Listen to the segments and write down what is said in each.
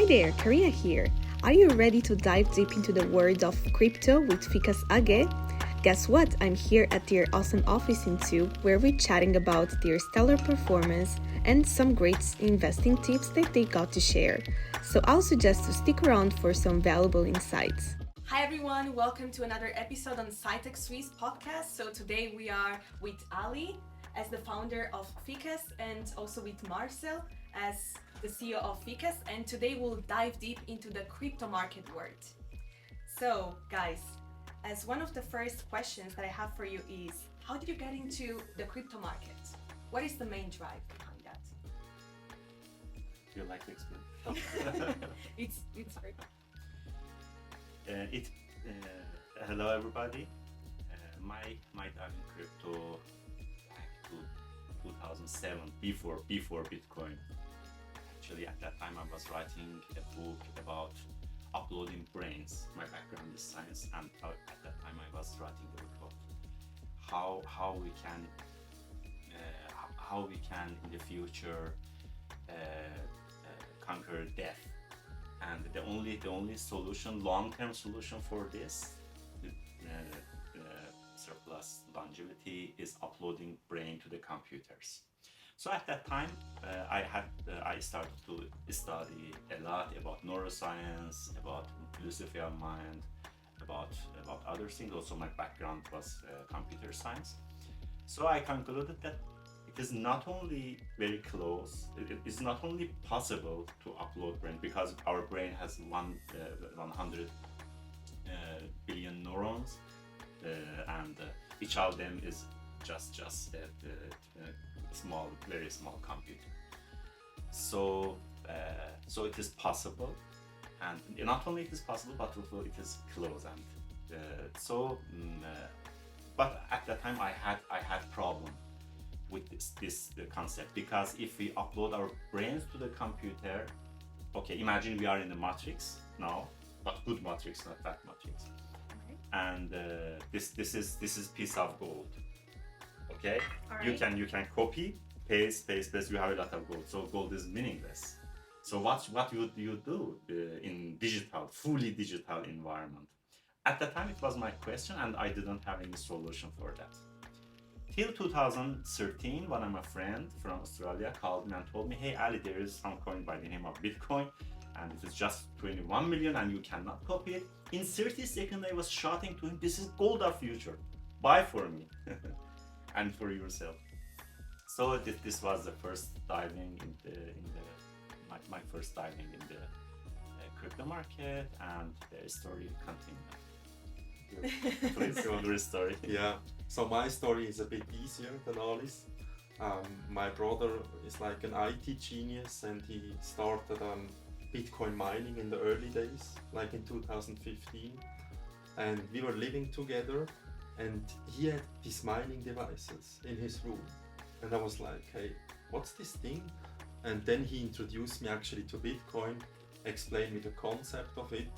there, Karina here. Are you ready to dive deep into the world of crypto with FiCAS AG? Guess what? I'm here at their awesome office in Zug, where we're chatting about their stellar performance and some great investing tips that they got to share. So I'll suggest to stick around for some valuable insights. Hi everyone, welcome to another episode on Sci-Tech Swiss podcast. So today we are with Ali as the founder of FiCAS and also with Marcel as the CEO of FiCAS, and today we'll dive deep into the crypto market world. So guys, as one of the first questions that I have for you is, how did you get into the crypto market? What is the main drive behind that? Do you like to explain? It's very Hello everybody. My dive in crypto back to 2007, before Bitcoin. Actually, at that time I was writing a book about uploading brains. My background is science, and at that time I was writing a book about how we can in the future conquer death. And the only solution, long-term solution for this surplus longevity, is uploading brain to the computers. So at that time, I started to study a lot about neuroscience, about philosophy of mind, about other things. Also, my background was computer science. So I concluded that it is not only very close, it is not only possible to upload brain, because our brain has 100 billion neurons, and each of them is just a very small computer. So it is possible, and not only it is possible, but also it is close. And but at that time I had problem with this concept, because if we upload our brains to the computer, okay, imagine we are in the matrix now, but good matrix, not that matrix. Okay. And this is piece of gold. Okay, right. You can copy, paste. You have a lot of gold. So gold is meaningless. So what would you do in fully digital environment? At the time, it was my question, and I didn't have any solution for that. Till 2013, one of my friends from Australia called me and told me, "Hey Ali, there is some coin by the name of Bitcoin, and it is just 21 million, and you cannot copy it." In 30 seconds, I was shouting to him, "This is gold of future. Buy for me." And for yourself. So this was the first diving my first diving in the crypto market, and the story continues. Please go your story. Yeah. So my story is a bit easier than Ali's. My brother is like an IT genius, and he started Bitcoin mining in the early days, like in 2015. And we were living together. And he had these mining devices in his room. And I was like, "Hey, what's this thing?" And then he introduced me actually to Bitcoin, explained me the concept of it.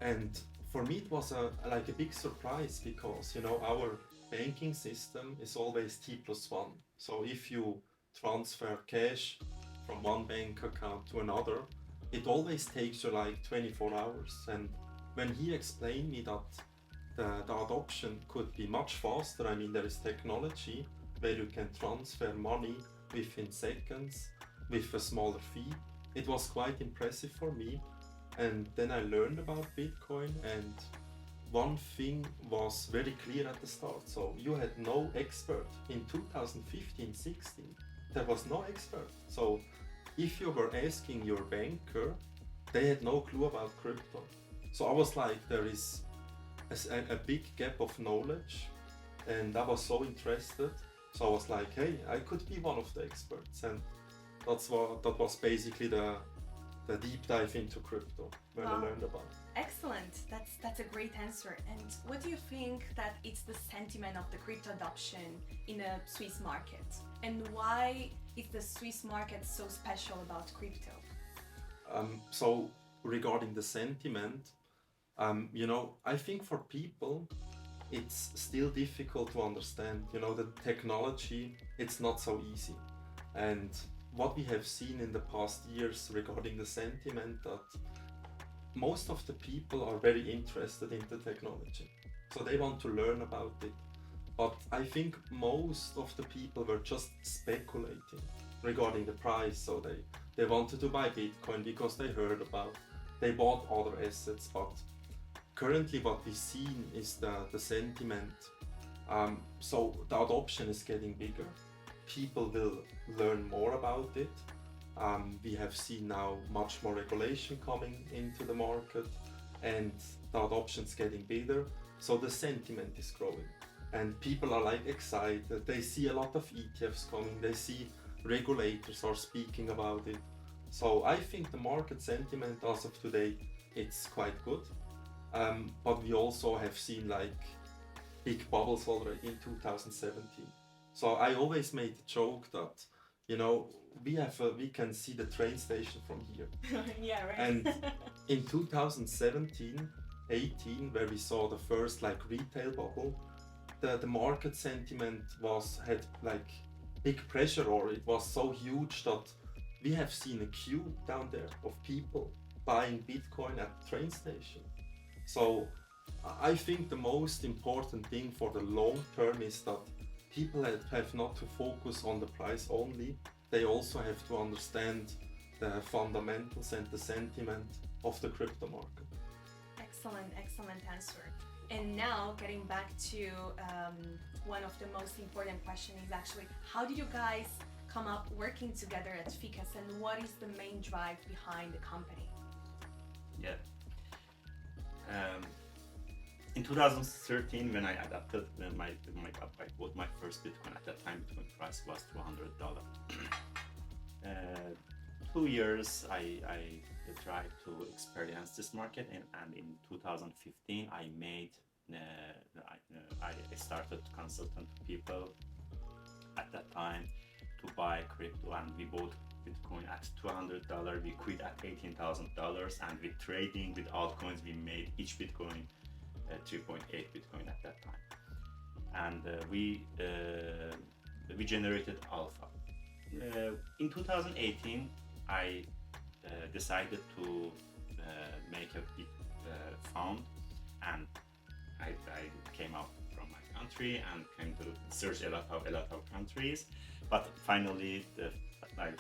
And for me it was a big surprise, because our banking system is always T+1. So if you transfer cash from one bank account to another, it always takes you like 24 hours. And when he explained me that the adoption could be much faster. I mean, there is technology where you can transfer money within seconds with a smaller fee. It was quite impressive for me. And then I learned about Bitcoin, and one thing was very clear at the start. So you had no expert. In 2015-16, there was no expert. So if you were asking your banker, they had no clue about crypto. So I was like, there is a big gap of knowledge, and I was so interested. So I was like, hey, I could be one of the experts, and that was basically the deep dive into crypto when I learned about it. Excellent. That's a great answer. And what do you think that it's the sentiment of the crypto adoption in the Swiss market, and why is the Swiss market so special about crypto? So regarding the sentiment, I think for people it's still difficult to understand. The technology, it's not so easy. And what we have seen in the past years regarding the sentiment, that most of the people are very interested in the technology, so they want to learn about it. But I think most of the people were just speculating regarding the price. So they wanted to buy Bitcoin because they heard about, they bought other assets. But currently what we've seen is the sentiment. So the adoption is getting bigger. People will learn more about it. We have seen now much more regulation coming into the market, and the adoption is getting bigger. So the sentiment is growing. And people are like excited. They see a lot of ETFs coming. They see regulators are speaking about it. So I think the market sentiment as of today, it's quite good. But we also have seen like big bubbles already in 2017. So I always made the joke that, you know, we can see the train station from here. Yeah, right. And in 2017, 18, where we saw the first like retail bubble, the market sentiment had like big pressure, or it was so huge that we have seen a queue down there of people buying Bitcoin at the train station. So I think the most important thing for the long term is that people have not to focus on the price only. They also have to understand the fundamentals and the sentiment of the crypto market. Excellent answer. And now getting back to one of the most important questions is actually, how did you guys come up working together at FiCAS, and what is the main drive behind the company? Yeah. In 2013, when I adapted I bought my first Bitcoin. At that time, Bitcoin price was $200. 2 years I tried to experience this market, and in 2015 I started consulting people at that time to buy crypto, and we bought Bitcoin at $200. We quit at $18,000, and with trading with altcoins, we made each Bitcoin 3.8 Bitcoin at that time, and we generated alpha. In 2018, I decided to make a big fund, and I came out from my country and came to search a lot of countries, but finally I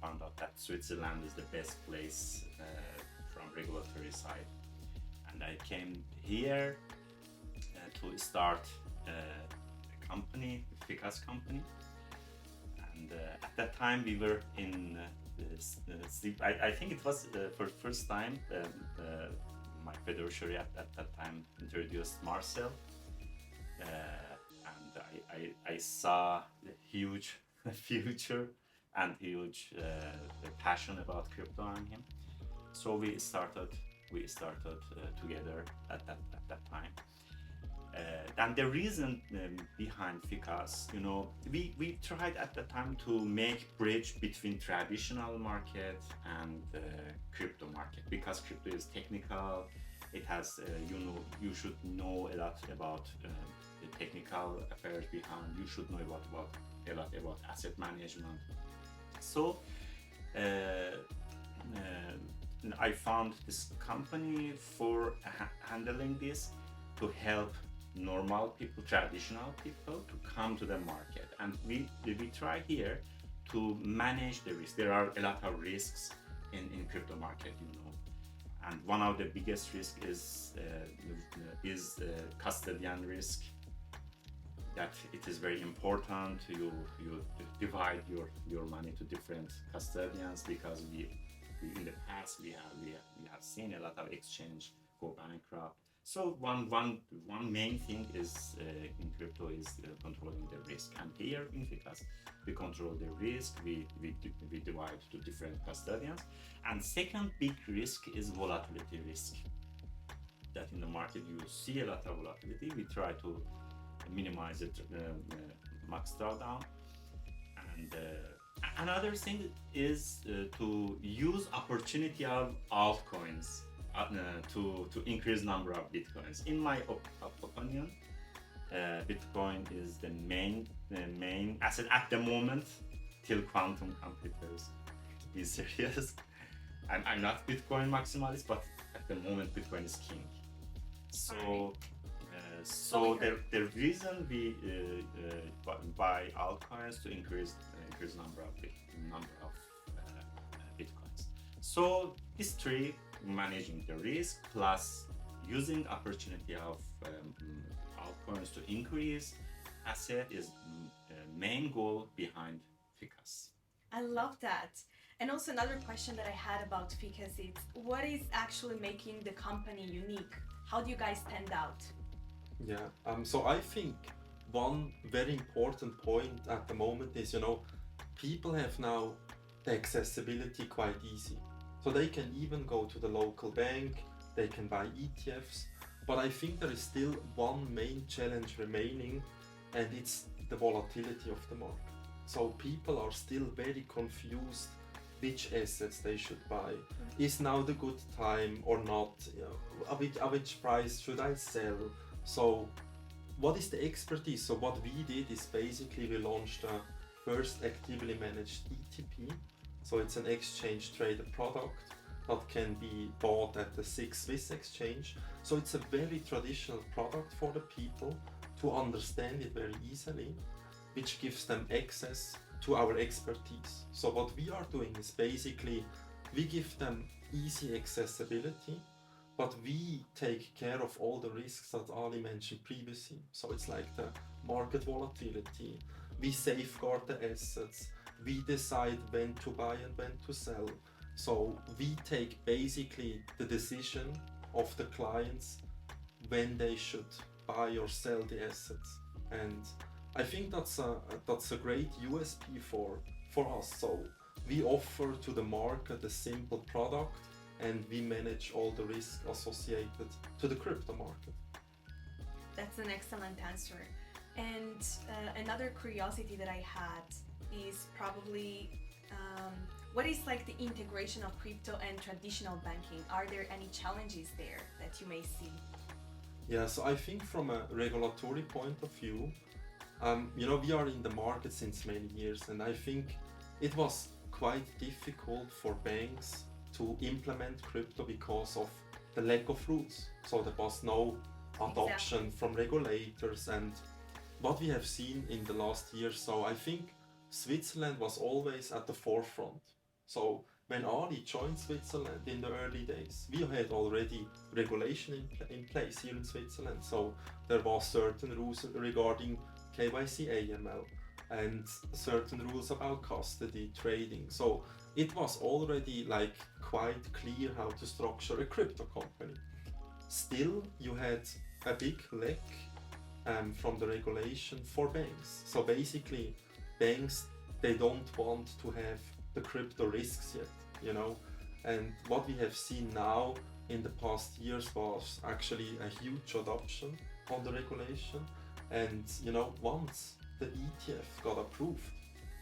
found out that Switzerland is the best place from regulatory side, and I came here to start a company, FiCAS company. And at that time we were in I think it was for the first time my fiduciary at that time introduced Marcel, and I saw the huge future and huge passion about crypto on him. So we started together at that time. And the reason behind FiCAS, you know, we tried at the time to make bridge between traditional market and crypto market, because crypto is technical. It has, you should know a lot about the technical affairs behind. You should know a lot about asset management. So I found this company for handling this, to help normal people, traditional people, to come to the market. And we try here to manage the risk. There are a lot of risks in crypto market, you know, and one of the biggest risk is custodian risk. That it is very important you divide your money to different custodians, because we in the past we have seen a lot of exchange go bankrupt. So one main thing is in crypto is controlling the risk, and here in FiCAS we control the risk. We divide to different custodians, and second big risk is volatility risk. That in the market you see a lot of volatility. We try to minimize it, max drawdown, and another thing is to use opportunity of altcoins to increase number of bitcoins. In my opinion, Bitcoin is the main asset at the moment till quantum computers be serious. I'm not Bitcoin maximalist, but at the moment Bitcoin is king. So the reason we buy altcoins to increase number of bitcoins. So these three, managing the risk plus using opportunity of altcoins to increase asset, is main goal behind FiCAS. I love that. And also another question that I had about FiCAS is, what is actually making the company unique? How do you guys stand out? Yeah, so I think one very important point at the moment is, people have now the accessibility quite easy. So they can even go to the local bank, they can buy ETFs, but I think there is still one main challenge remaining, and it's the volatility of the market. So people are still very confused which assets they should buy. Is now the good time or not? At which price should I sell? So what is the expertise? So what we did is basically we launched a first actively managed ETP. So it's an exchange traded product that can be bought at the 6 Swiss exchange. So it's a very traditional product for the people to understand it very easily, which gives them access to our expertise. So what we are doing is basically we give them easy accessibility, but we take care of all the risks that Ali mentioned previously. So it's like the market volatility, we safeguard the assets, we decide when to buy and when to sell. So we take basically the decision of the clients when they should buy or sell the assets. And I think that's a great USP for us. So we offer to the market a simple product, and we manage all the risk associated to the crypto market. That's an excellent answer. And another curiosity that I had is probably what is like the integration of crypto and traditional banking? Are there any challenges there that you may see? Yeah, so I think from a regulatory point of view, we are in the market since many years, and I think it was quite difficult for banks to implement crypto because of the lack of rules. So there was no adoption from regulators, and what we have seen in the last year, so I think Switzerland was always at the forefront. So when Ali joined Switzerland in the early days, we had already regulation in place here in Switzerland. So there was certain rules regarding KYC AML and certain rules about custody trading. So it was already like quite clear how to structure a crypto company. Still, you had a big lack from the regulation for banks. So basically, banks, they don't want to have the crypto risks yet, And what we have seen now in the past years was actually a huge adoption on the regulation. And once the ETF got approved,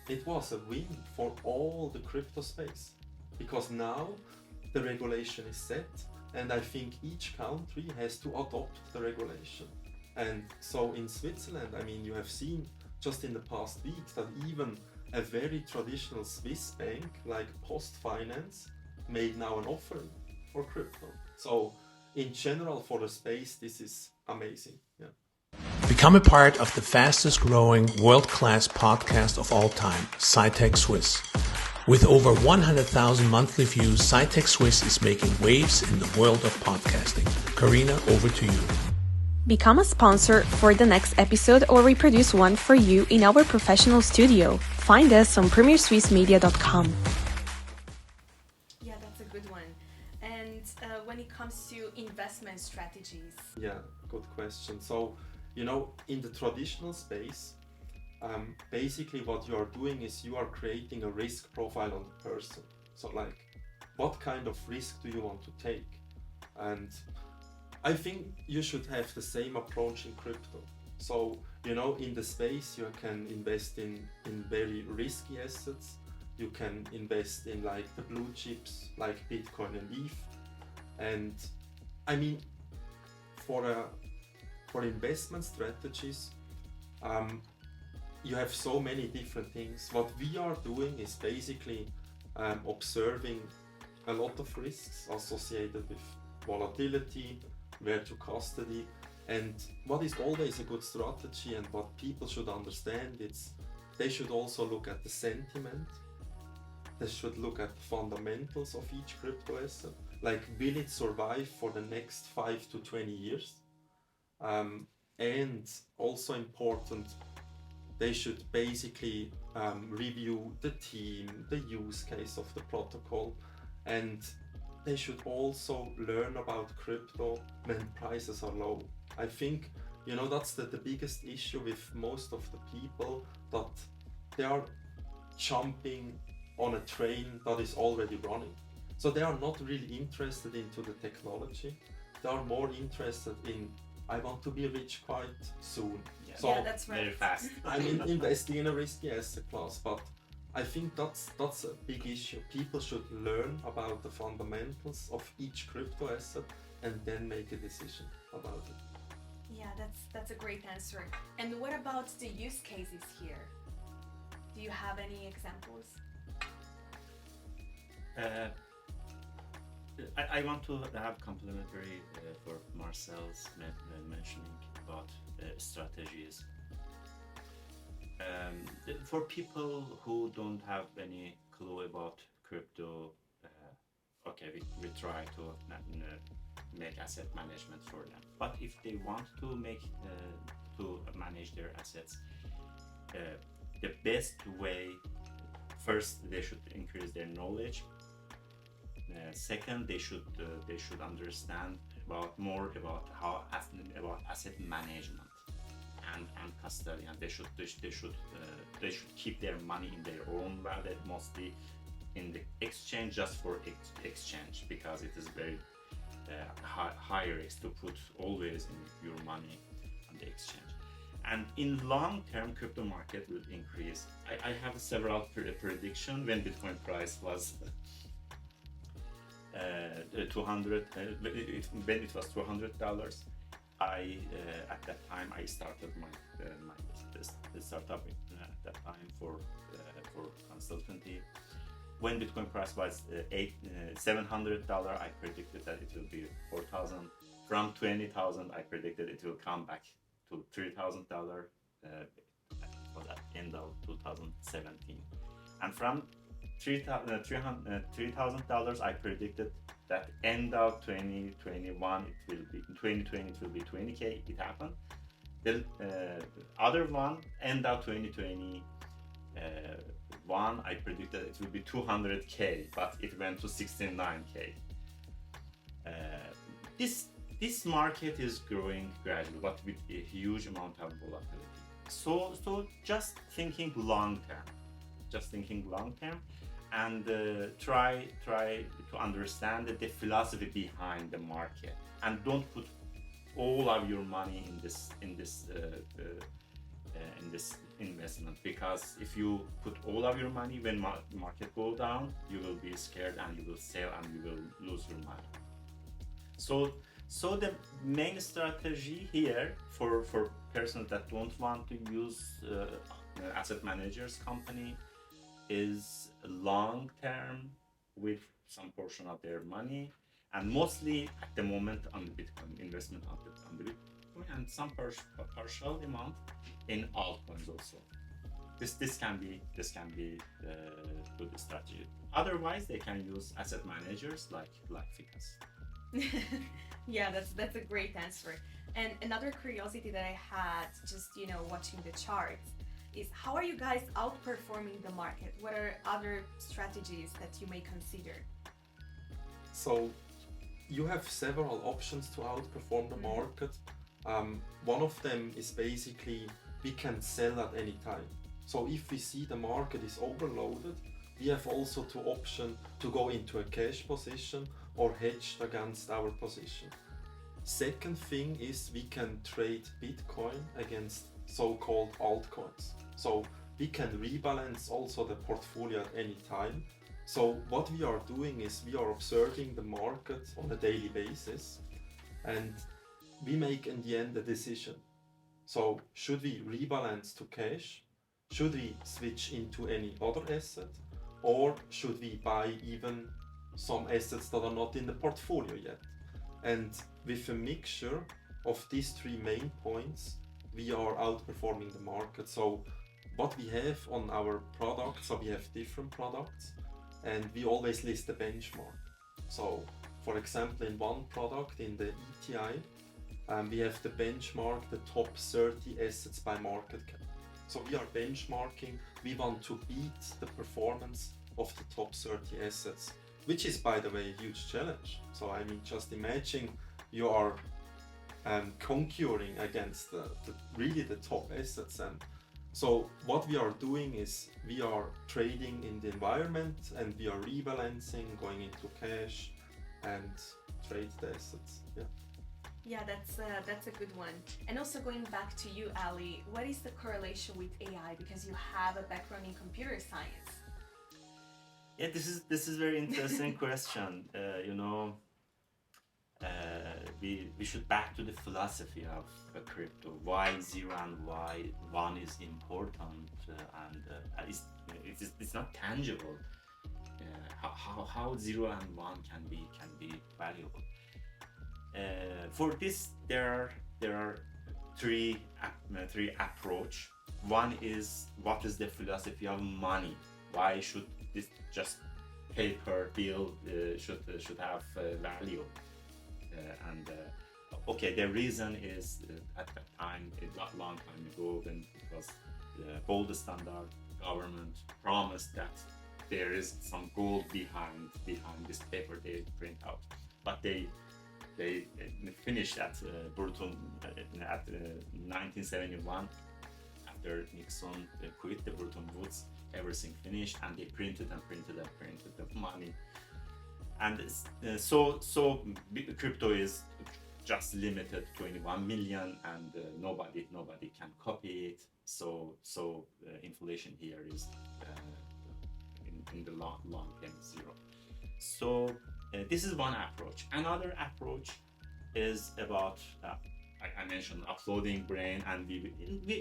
it was a win for all the crypto space, because now the regulation is set, and I think each country has to adopt the regulation. And so in Switzerland, you have seen just in the past weeks that even a very traditional Swiss bank like PostFinance made now an offering for crypto. So in general, for the space, this is amazing. Yeah. Become a part of the fastest growing world-class podcast of all time, Sci-Tech Swiss. With over 100,000 monthly views, Sci-Tech Swiss is making waves in the world of podcasting. Karina, over to you. Become a sponsor for the next episode, or we produce one for you in our professional studio. Find us on premierswissmedia.com. Yeah, that's a good one. And when it comes to investment strategies? Yeah, good question. So, in the traditional space, basically what you are doing is you are creating a risk profile on the person. So like, what kind of risk do you want to take? And I think you should have the same approach in crypto. So, in the space, you can invest in very risky assets. You can invest in like the blue chips, like Bitcoin and ETH. And for for investment strategies, you have so many different things. What we are doing is basically observing a lot of risks associated with volatility, where to custody, and what is always a good strategy and what people should understand, it's they should also look at the sentiment. They should look at the fundamentals of each crypto asset. Like, will it survive for the next 5 to 20 years? And also important, they should basically review the team, the use case of the protocol, and they should also learn about crypto when prices are low. I think, that's the biggest issue with most of the people, that they are jumping on a train that is already running. So they are not really interested into the technology. They are more interested in, I want to be rich quite soon. Yeah, So yeah, that's right. very fast. I'm investing in a risky asset class, but I think that's a big issue. People should learn about the fundamentals of each crypto asset and then make a decision about it. Yeah, that's a great answer. And what about the use cases here? Do you have any examples? I want to have complimentary for Marcel's mentioning about strategies. For people who don't have any clue about crypto, okay, we try to make asset management for them. But if they want to manage their assets, the best way, first they should increase their knowledge. Second, they should understand more about asset management and custodian. They should keep their money in their own wallet, mostly in the exchange, just for exchange, because it is very high risk to put always in your money on the exchange. And in long term, crypto market will increase. I have several prediction when Bitcoin price was 200 when it was $200. At that time I started my startup at that time for consultancy. When Bitcoin price was $700, I predicted that it will be 4,000. From 20,000, I predicted it will come back to $3,000 for the end of 2017. And from $3,000, I predicted that end of 2021 it will be, in 2020 it will be 20K. It happened. The other one, end of 2021, I predicted it will be 200K, but it went to 69K. This market is growing gradually, but with a huge amount of volatility. So just thinking long term, and try to understand the philosophy behind the market, and don't put all of your money in this investment, because if you put all of your money when market go down, you will be scared and you will sell and you will lose your money. So the main strategy here for persons that don't want to use asset managers company is long term with some portion of their money, and mostly at the moment on the Bitcoin investment on the Bitcoin, and some partial amount in altcoins also. This can be good strategy. Otherwise, they can use asset managers like FiCAS. Yeah, that's a great answer. And another curiosity that I had, just watching the charts, is how are you guys outperforming the market? What are other strategies that you may consider? So you have several options to outperform the market. One of them is basically we can sell at any time. So if we see the market is overloaded, we have also two options to go into a cash position or hedge against our position. Second thing is we can trade Bitcoin against so-called altcoins. So we can rebalance also the portfolio at any time. So what we are doing is we are observing the market on a daily basis, and we make in the end a decision. So should we rebalance to cash? Should we switch into any other asset? Or should we buy even some assets that are not in the portfolio yet? And with a mixture of these three main points, we are outperforming the market. So what we have on our products, so we have different products, and we always list the benchmark. So for example, in one product, in the ETI, we have the benchmark, the top 30 assets by market cap. So we are benchmarking, we want to beat the performance of the top 30 assets, which is, by the way, a huge challenge. So I mean, just imagine you are conquering against really the top assets. And so what we are doing is we are trading in the environment and we are rebalancing, going into cash and trade the assets. Yeah. Yeah, that's a good one. And also going back to you, Ali, what is the correlation with AI? Because you have a background in computer science. Yeah, this is very interesting question. We should back to the philosophy of crypto. Why zero and why one is important, and it's not tangible. How zero and one can be valuable. For this, there are three approach. One is what is the philosophy of money? Why should this just paper bill should have value? Okay, the reason is at that time, a long time ago, when it was the gold standard, government promised that there is some gold behind this paper they print out, but they finished at Burton at 1971 after Nixon quit the Bretton Woods. Everything finished, and they printed the money. And so crypto is just limited to 21 million, and nobody can copy it. So inflation here is in the long term zero. So this is one approach. Another approach is about I mentioned uploading brain, and we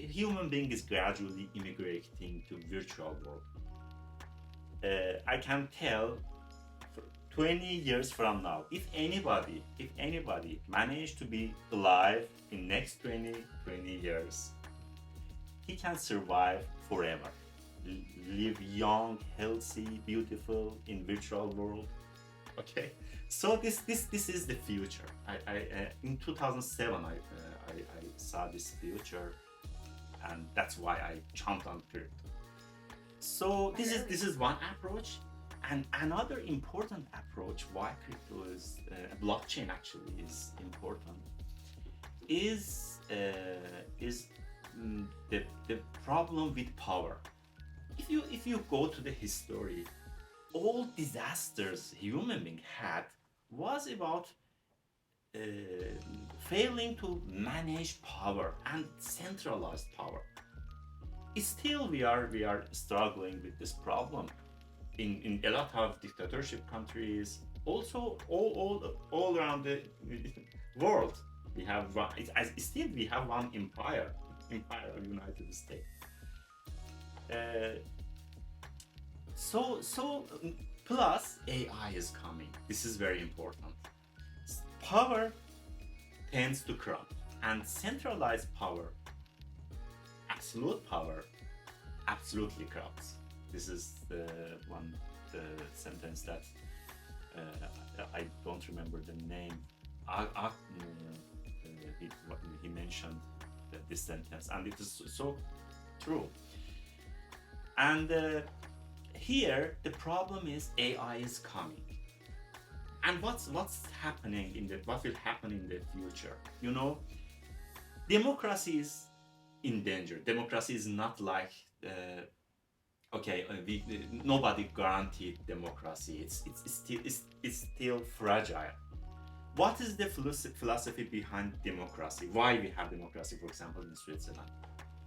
human being is gradually immigrating to virtual world. I can tell 20 years from now, if anybody managed to be alive in next 20 years, he can survive forever, live young, healthy, beautiful in virtual world. Okay, so this is the future. In 2007 I saw this future, and that's why I jumped on crypto. So this is one approach. And another important approach why crypto is blockchain actually is important is the problem with power. If you go to the history, all disasters human being had was about failing to manage power and centralized power. Still we are struggling with this problem in a lot of dictatorship countries, also all around the world. We have still we have one empire of United States. So plus AI is coming. This is very important. Power tends to corrupt, and centralized power, absolute power, absolutely corrupts. This is the sentence that I don't remember the name. He mentioned this sentence, and it is so true. And here the problem is AI is coming, and what's happening what will happen in the future? You know, democracy is in danger. Democracy is not like nobody guaranteed democracy. It's still fragile. What is the philosophy behind democracy? Why we have democracy, for example, in Switzerland?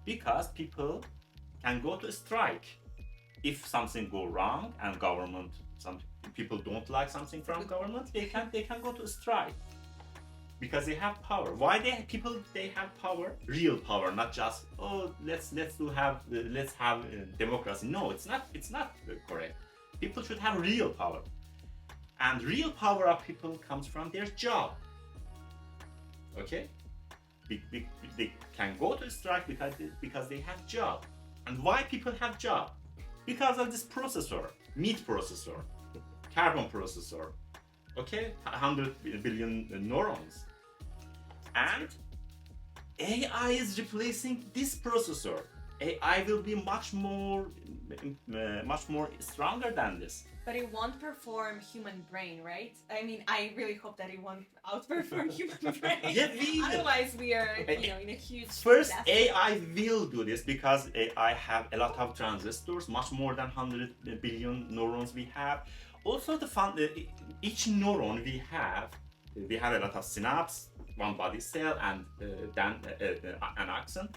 Because people can go to strike if something go wrong, and some people don't like something from government. They can go to strike. Because they have power. Why they have power? Real power, not just let's have democracy. No, it's not correct. People should have real power, and real power of people comes from their job. Okay, they can go to strike because they have job. And why people have job? Because of this processor, meat processor, carbon processor. Okay, 100 billion neurons. And AI is replacing this processor. AI will be much more stronger than this. But it won't perform human brain, right? I mean, I really hope that it won't outperform human brain. Yeah, otherwise we are, in a huge First, disaster. AI will do this because AI have a lot of transistors, much more than 100 billion neurons we have. Also, each neuron we have a lot of synapses, one body cell, and then an axon,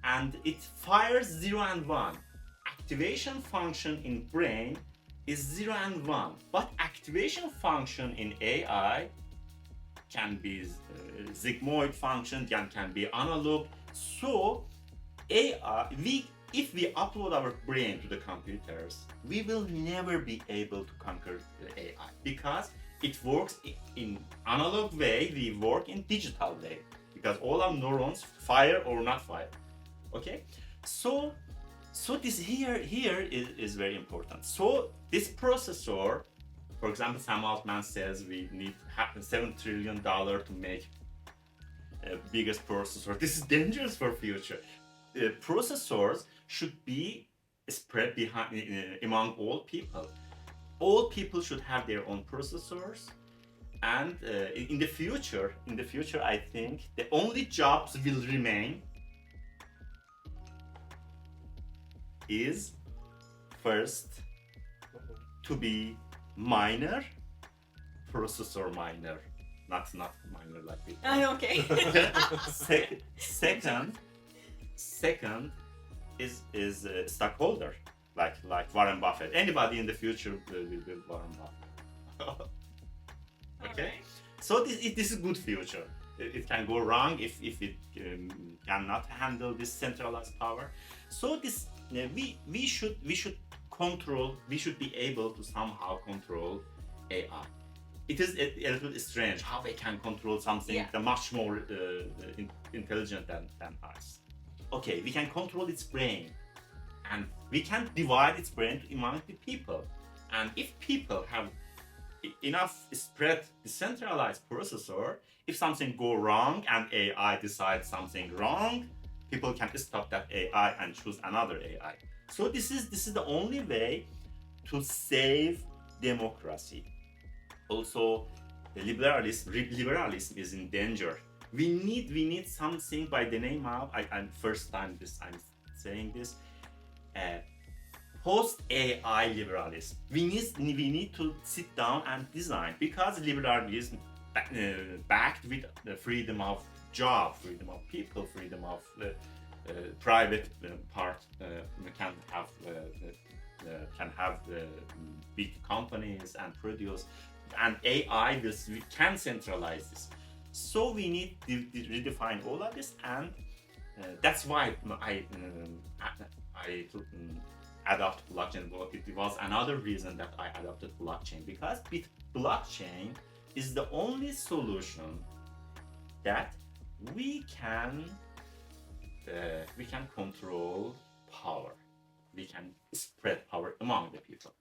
and it fires 0 and 1. Activation function in brain is 0 and 1, but activation function in AI can be sigmoid function, can be analog. So AI, if we upload our brain to the computers, we will never be able to conquer the AI because it works in analog way, we work in digital way because all our neurons fire or not fire. Okay, so this here is very important. So this processor, for example, Sam Altman says we need $7 trillion to make biggest processor. This is dangerous for future. Processors should be spread among all people. All people should have their own processors, and in the future, I think the only jobs will remain is first to be miner, processor miner, not miner like Bitcoin. Okay. Second is a stockholder, like Warren Buffett. Anybody in the future will be Warren Buffett. Okay, Alright. so this is good future. It can go wrong if it cannot handle this centralized power. So this we should control. We should be able to somehow control AI. It is a little strange how they can control something that much more intelligent than us. Okay, we can control its brain, and we can divide its brain among the people. And if people have enough spread decentralized processor, if something go wrong and AI decides something wrong, people can stop that AI and choose another AI. So this is the only way to save democracy. Also, the liberalism is in danger. We need something by the name of I'm first time I'm saying this. Post AI liberalism. We need to sit down and design, because liberalism backed with the freedom of job, freedom of people, freedom of private part can have big companies and produce, and AI can centralize this. So we need to redefine all of this, and that's why I adopt blockchain. It was another reason that I adopted blockchain, because with blockchain is the only solution that we can control power. We can spread power among the people.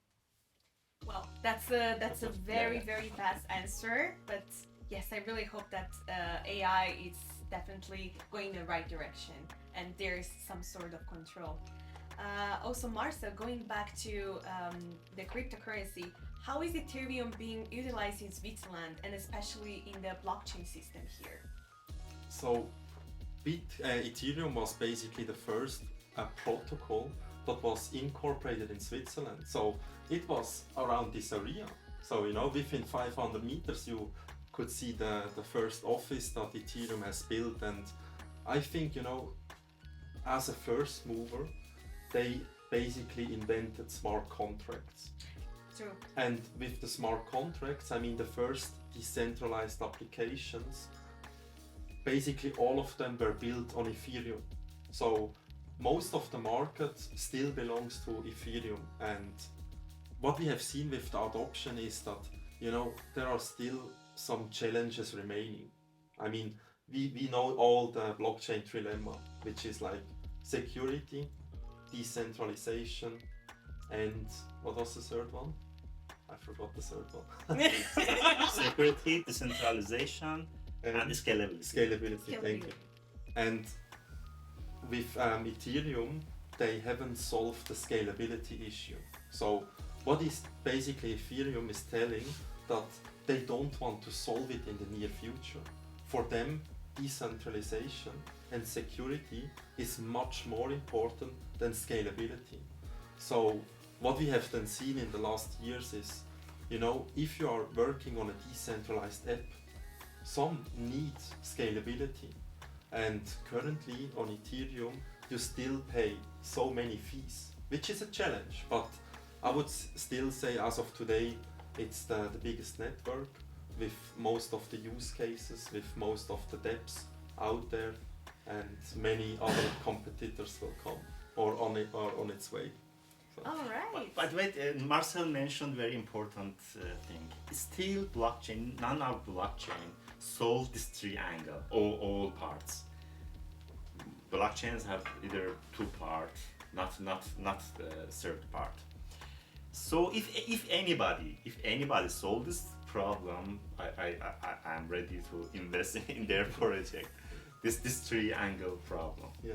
Well, that's a very vast answer, but yes, I really hope that AI is definitely going in the right direction and there is some sort of control. Also, Marcel, going back to the cryptocurrency, how is Ethereum being utilized in Switzerland and especially in the blockchain system here? So, Ethereum was basically the first protocol that was incorporated in Switzerland. So it was around this area. So within 500 meters you could see the first office that Ethereum has built, and I think as a first mover, they basically invented smart contracts. True. And with the smart contracts, I mean the first decentralized applications basically all of them were built on Ethereum. So most of the market still belongs to Ethereum, and what we have seen with the adoption is that, you know, there are still some challenges remaining. I mean, we know all the blockchain trilemma, which is like security, decentralization, and what was the third one? I forgot the third one. Security, decentralization, and scalability. Scalability, thank you. And with Ethereum, they haven't solved the scalability issue. So what is basically Ethereum is telling that they don't want to solve it in the near future. For them, decentralization and security is much more important than scalability. So what we have then seen in the last years is, you know, if you are working on a decentralized app, some need scalability. And currently on Ethereum, you still pay so many fees, which is a challenge. But I would still say as of today, it's the biggest network with most of the use cases, with most of the dApps out there, and many other competitors will come or on its way. So. All right. But wait, Marcel mentioned very important thing. Still blockchain, none of blockchain solve this triangle, all parts. Blockchains have either two parts, not the third part. So if anybody solve this problem, I'm ready to invest in their project. This triangle problem. Yeah.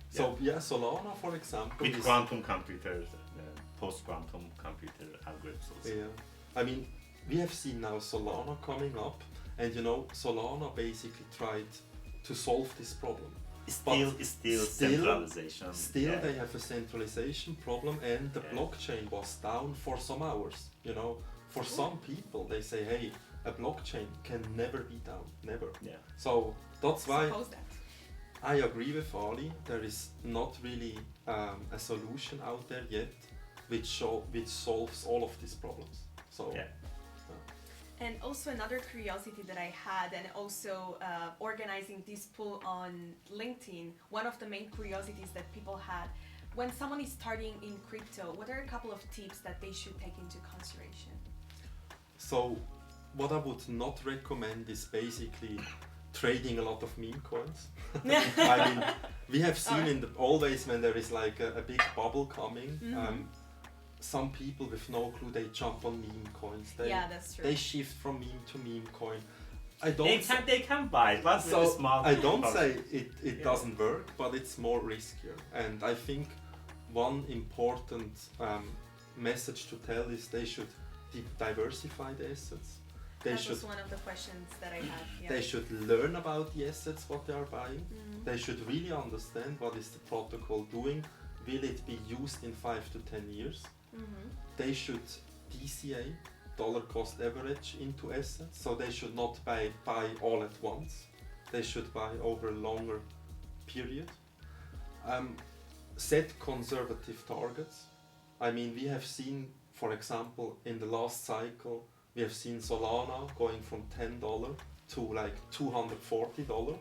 So yeah, Solana, for example, with quantum computers, post-quantum computer algorithms also. Yeah. I mean, we have seen now Solana coming up, and you know, Solana basically tried to solve this problem. Still centralization. Still, they have a centralization problem, and the blockchain was down for some hours. You know, for some people, they say, "Hey, a blockchain can never be down, never." Yeah. So that's why Suppose that. I agree with Ali. There is not really a solution out there yet, which solves all of these problems. So. Yeah. And also another curiosity that I had, and also organizing this poll on LinkedIn, one of the main curiosities that people had, when someone is starting in crypto, what are a couple of tips that they should take into consideration? So what I would not recommend is basically trading a lot of meme coins. I mean, we have seen always when there is like a big bubble coming, some people with no clue, they jump on meme coins. That's true. They shift from meme to meme coin. They can buy it, but so small. I don't say it doesn't work, but it's more riskier. And I think one important message to tell is they should diversify the assets. That was one of the questions that I had. Yeah. They should learn about the assets, what they are buying. They should really understand what is the protocol doing. Will it be used in 5 to 10 years? They should DCA, dollar cost average, into assets. So they should not buy all at once. They should buy over a longer period. Set conservative targets. I mean, we have seen, for example, in the last cycle, we have seen Solana going from $10 to like $240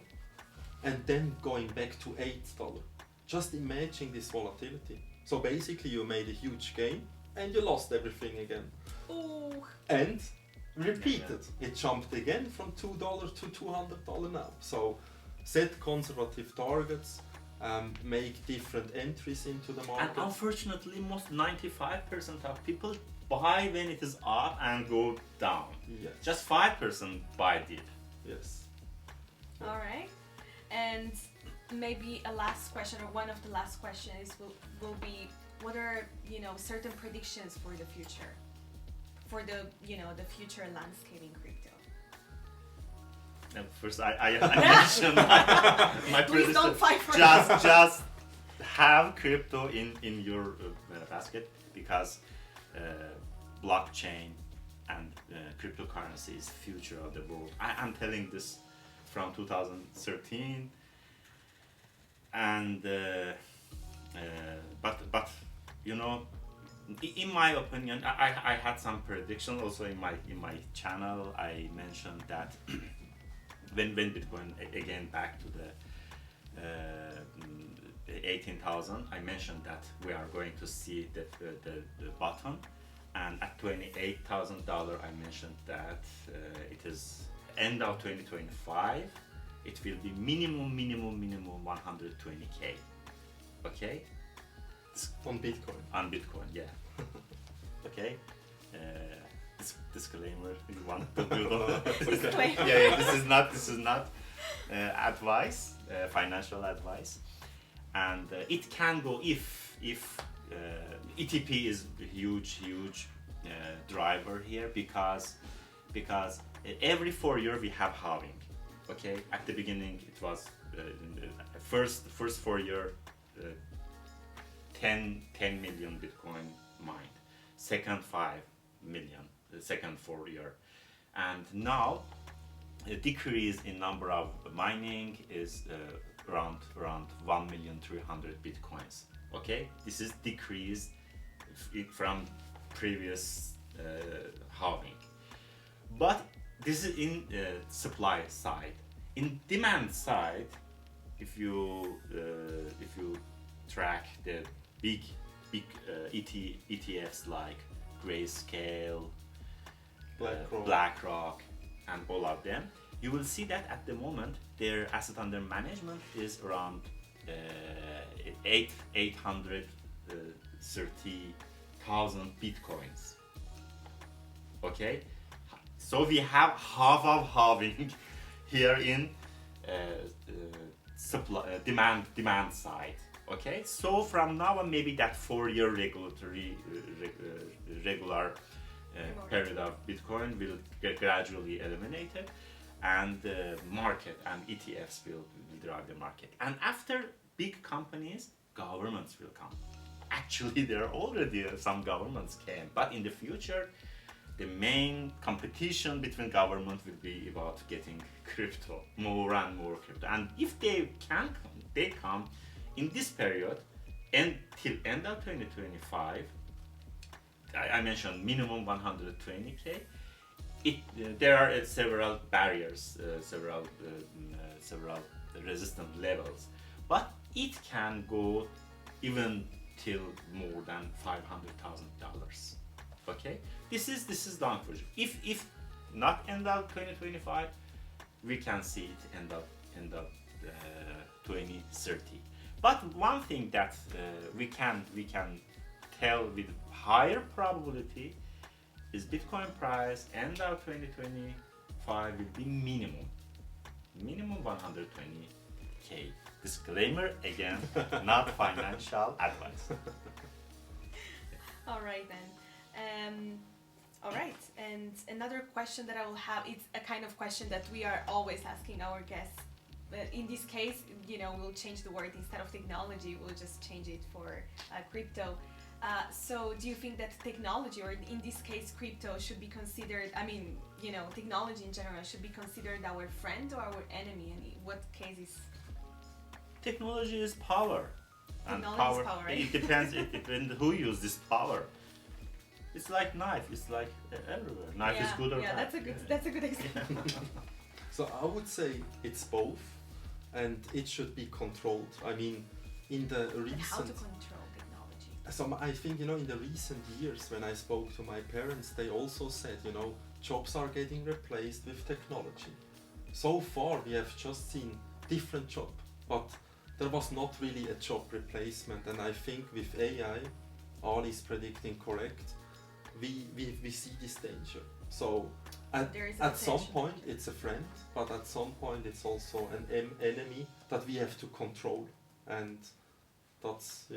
and then going back to $8. Just imagine this volatility. So basically you made a huge gain and you lost everything again. Oh. And repeated. It jumped again from $2 to $200 now. So set conservative targets, make different entries into the market. And unfortunately, most 95% of people buy when it is up and go down. Yes. Just 5% buy dip. Yes. All right. And maybe a last question, or one of the last questions will be, what are certain predictions for the future, for the the future landscape in crypto? And first, I mentioned my Please prediction. don't fight for just have crypto in your basket, because blockchain and cryptocurrency is the future of the world. I'm telling this from 2013, and but in my opinion, I had some predictions also in my channel. I mentioned that when Bitcoin again back to the 18,000, I mentioned that we are going to see the bottom, and at $28,000 I mentioned that it is end of 2025 it will be minimum 120k. Okay, On Bitcoin. on Bitcoin, yeah. Okay, disclaimer, you want to do Disclaimer. yeah, this is not advice, financial advice, and it can go if ETP is a huge driver here, because every 4 years we have halving. Okay, at the beginning it was in the first 4 year 10 million Bitcoin mined, second 5 million, the second 4 year, and now a decrease in number of mining is around 1,300,000 Bitcoins. Okay, this is decrease from previous halving, but this is in supply side. In demand side, if you track the big ETFs like Grayscale, BlackRock, and all of them, you will see that at the moment their asset under management is around 830,000 Bitcoins. Okay, so we have half of halving here in supply demand side. Okay, so from now on maybe that 4 year regular period of Bitcoin will get gradually eliminated, and the market and ETFs will drive the market, and after big companies, governments will come. Actually there are already some governments came, but in the future the main competition between governments will be about getting crypto, more and more crypto. And if they can come, they come in this period until end of 2025. I mentioned minimum 120k. There are several barriers, several resistance levels, but it can go even till more than $500,000. Okay, this is the conclusion. If not end of 2025, we can see it end of 2030. But one thing that we can tell with higher probability is Bitcoin price end of 2025 will be minimum 120k. Disclaimer again, not financial advice. All right then. All right, and another question that I will have, it's a kind of question that we are always asking our guests. But in this case, we'll change the word. Instead of technology, we'll just change it for crypto. So do you think that technology, or in this case crypto, should be considered, technology in general should be considered our friend or our enemy? And in what cases? Technology is power. Technology is power, right? It depends. It depends who uses this power. It's like knife. It's like everywhere. Knife is good or bad. That's a good example. So I would say it's both, and it should be controlled. I mean, in the recent. And how to control technology? So I think in the recent years, when I spoke to my parents, they also said jobs are getting replaced with technology. So far, we have just seen different jobs, but there was not really a job replacement. And I think with AI, Ali is predicting correct. We see this danger. So at some point it's a friend, but at some point it's also an enemy that we have to control, and that's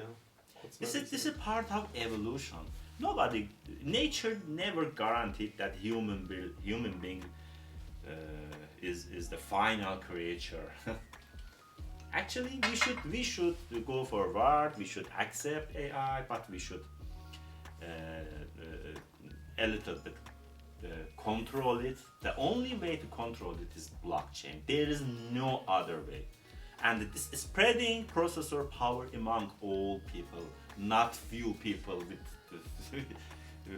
This is part of evolution. Nature never guaranteed that human being is the final creature. Actually, we should go forward. We should accept AI, but we should a little bit control it. The only way to control it is blockchain. There is no other way. And this is spreading processor power among all people, not few people with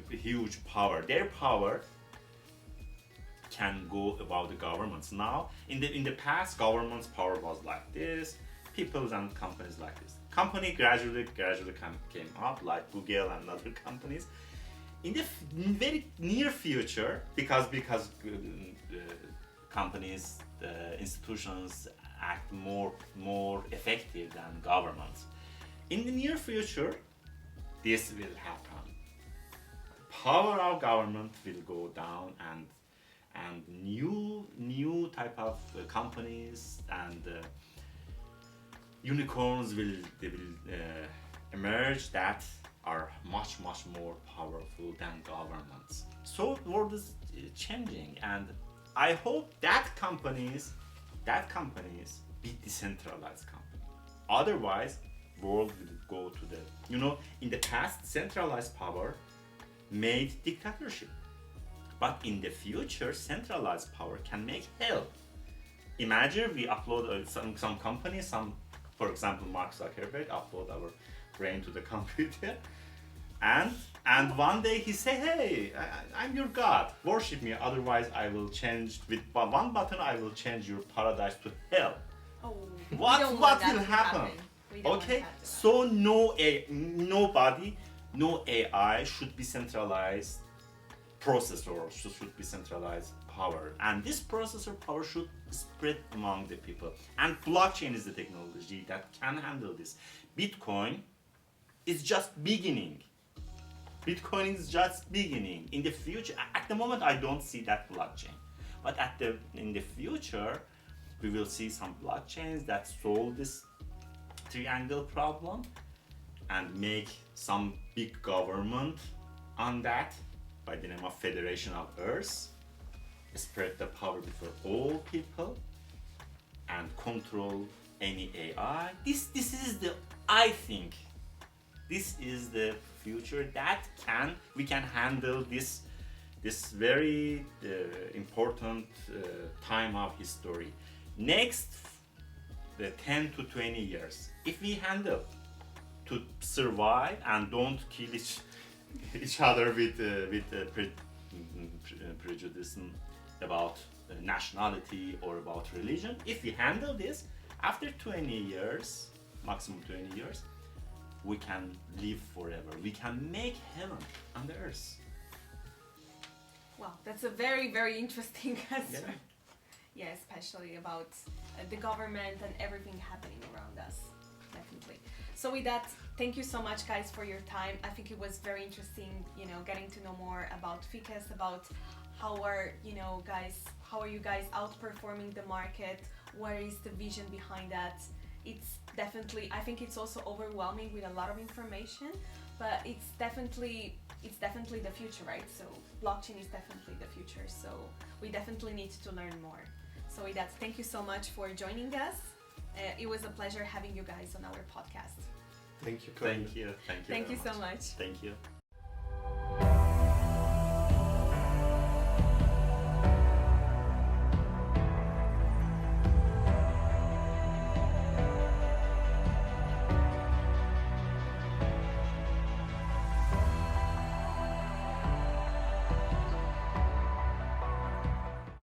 huge power. Their power can go about the governments. Now, in the past, government's power was like this, people and companies like this. Company gradually came up, like Google and other companies. In the very near future, because companies, the institutions act more effective than governments. In the near future, this will happen. Power of government will go down, and new type of companies and unicorns will emerge that are much more powerful than governments. So the world is changing, and I hope that companies be decentralized companies. Otherwise, world will go to the, in the past, centralized power made dictatorship. But in the future, centralized power can make hell. Imagine we upload some company, for example, Mark Zuckerberg upload our brain to the computer, and one day he say, hey, I'm your God, worship me, otherwise I will change, with one button I will change your paradise to hell. Oh, What will happen? Okay, so nobody, no AI should be centralized processor, should be centralized power, and this processor power should spread among the people, and blockchain is the technology that can handle this. Bitcoin is just beginning. In the future, at the moment I don't see that blockchain, but in the future we will see some blockchains that solve this triangle problem and make some big government on that by the name of Federation of Earth, spread the power before all people and control any AI. This is I think this is the future that we can handle this very important time of history. Next, the 10 to 20 years, if we handle to survive and don't kill each other with prejudice about nationality or about religion, if we handle this, after 20 years, maximum 20 years, we can live forever. We can make heaven on the earth. Wow, that's a very, very interesting answer. Yeah. Yeah, especially about the government and everything happening around us. Definitely. So with that, thank you so much, guys, for your time. I think it was very interesting, getting to know more about FiCAS, about how are you guys outperforming the market? What is the vision behind that? It's definitely, I think it's also overwhelming with a lot of information, but it's definitely the future, right? So blockchain is definitely the future. So we definitely need to learn more. So with that, thank you so much for joining us. It was a pleasure having you guys on our podcast. Thank you. Thank you. Thank you very so much. Thank you.